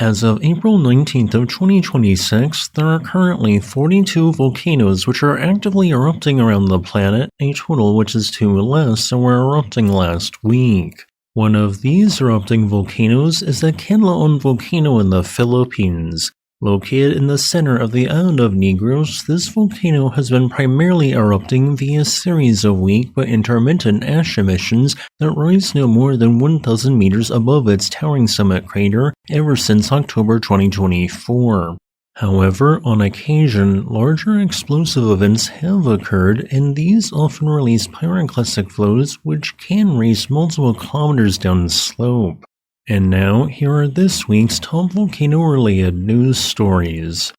As of April 19th of 2026, there are currently 42 volcanoes which are actively erupting around the planet, a total which is 2 less than were erupting last week. One of these erupting volcanoes is the Kanlaon volcano in the Philippines. Located in the center of the island of Negros, this volcano has been primarily erupting via a series of weak but intermittent ash emissions that rise no more than 1,000 meters above its towering summit crater ever since October 2024. However, on occasion, larger explosive events have occurred, and these often release pyroclastic flows which can race multiple kilometers down the slope. And now, here are this week's top volcano-related news stories.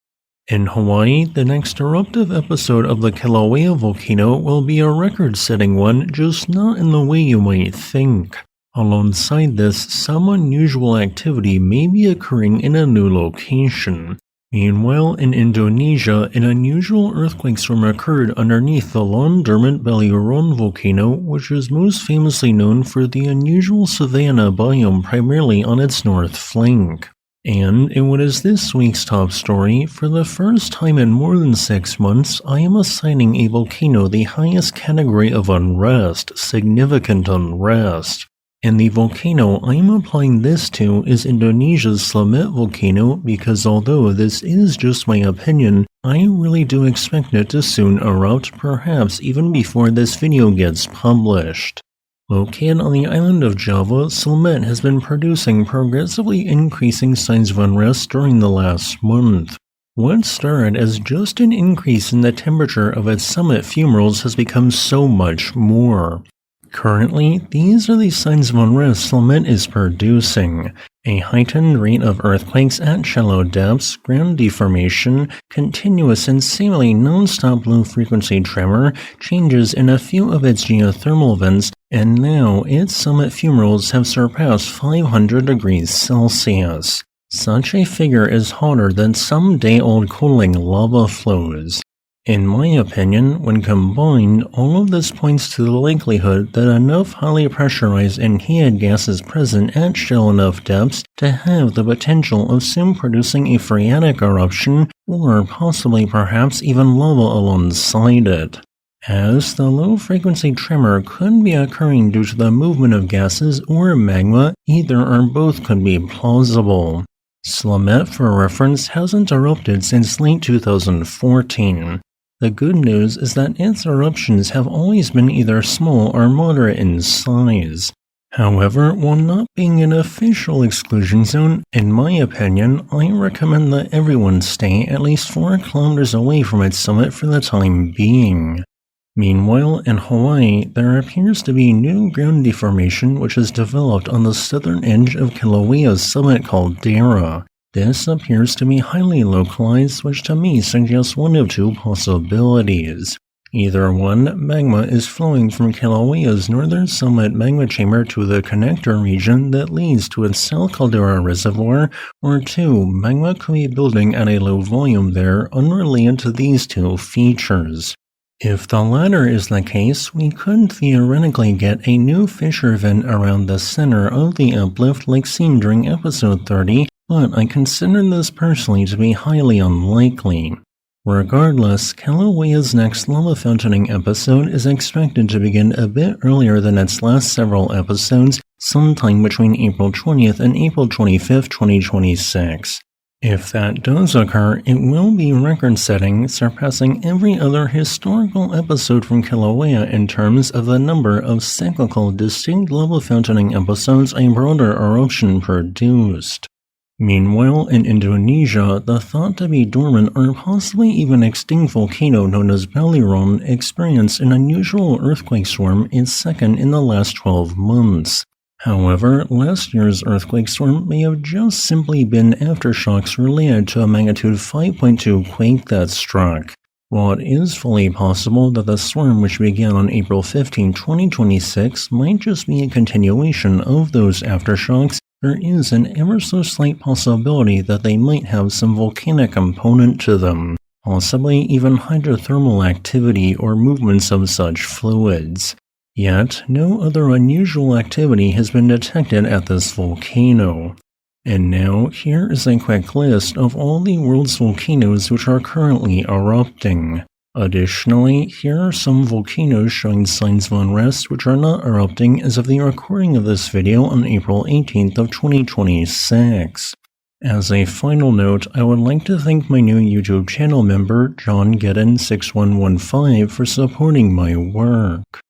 In Hawaii, the next eruptive episode of the Kilauea volcano will be a record-setting one, just not in the way you might think. Alongside this, some unusual activity may be occurring in a new location. Meanwhile, in Indonesia, an unusual earthquake storm occurred underneath the long-dormant Baluran volcano, which is most famously known for the unusual savanna biome primarily on its north flank. And in what is this week's top story, for the first time in more than 6 months, I am assigning a volcano the highest category of unrest, significant unrest. And the volcano I am applying this to is Indonesia's Slamet volcano because although this is just my opinion, I really do expect it to soon erupt, perhaps even before this video gets published. Located on the island of Java, Slamet has been producing progressively increasing signs of unrest during the last month. What started as just an increase in the temperature of its summit fumaroles has become so much more. Currently, these are the signs of unrest Slamet is producing: a heightened rate of earthquakes at shallow depths, ground deformation, continuous and seemingly non-stop low-frequency tremor, changes in a few of its geothermal vents, and now its summit fumaroles have surpassed 500 degrees Celsius. Such a figure is hotter than some day-old cooling lava flows. In my opinion, when combined, all of this points to the likelihood that enough highly pressurized and heated gas is present at shallow enough depths to have the potential of soon producing a phreatic eruption, or possibly perhaps even lava alongside it. As the low-frequency tremor could be occurring due to the movement of gases or magma, either or both could be plausible. Slamet, for reference, hasn't erupted since late 2014. The good news is that its eruptions have always been either small or moderate in size. However, while not being an official exclusion zone, in my opinion, I recommend that everyone stay at least 4 kilometers away from its summit for the time being. Meanwhile, in Hawaii, there appears to be new ground deformation which has developed on the southern edge of Kilauea's summit caldera. This appears to be highly localized, which to me suggests one of two possibilities. Either 1, magma is flowing from Kilauea's northern summit magma chamber to the connector region that leads to its south caldera reservoir, or 2, magma could be building at a low volume there unrelated to these two features. If the latter is the case, we could theoretically get a new fissure vent around the center of the uplift like seen during episode 30, but I consider this personally to be highly unlikely. Regardless, Kilauea's next lava fountaining episode is expected to begin a bit earlier than its last several episodes, sometime between April 20th and April 25th, 2026. If that does occur, it will be record-setting, surpassing every other historical episode from Kilauea in terms of the number of cyclical distinct lava fountaining episodes a broader eruption produced. Meanwhile, in Indonesia, the thought to be dormant or possibly even extinct volcano known as Baluran experienced an unusual earthquake storm, its second in the last 12 months. However, last year's earthquake storm may have just simply been aftershocks related to a magnitude 5.2 quake that struck. While it is fully possible that the storm which began on April 15, 2026 might just be a continuation of those aftershocks, there is an ever so slight possibility that they might have some volcanic component to them, possibly even hydrothermal activity or movements of such fluids. Yet, no other unusual activity has been detected at this volcano. And now, here is a quick list of all the world's volcanoes which are currently erupting. Additionally, here are some volcanoes showing signs of unrest which are not erupting as of the recording of this video on April 18th of 2026. As a final note, I would like to thank my new YouTube channel member, John Gedden6115, for supporting my work.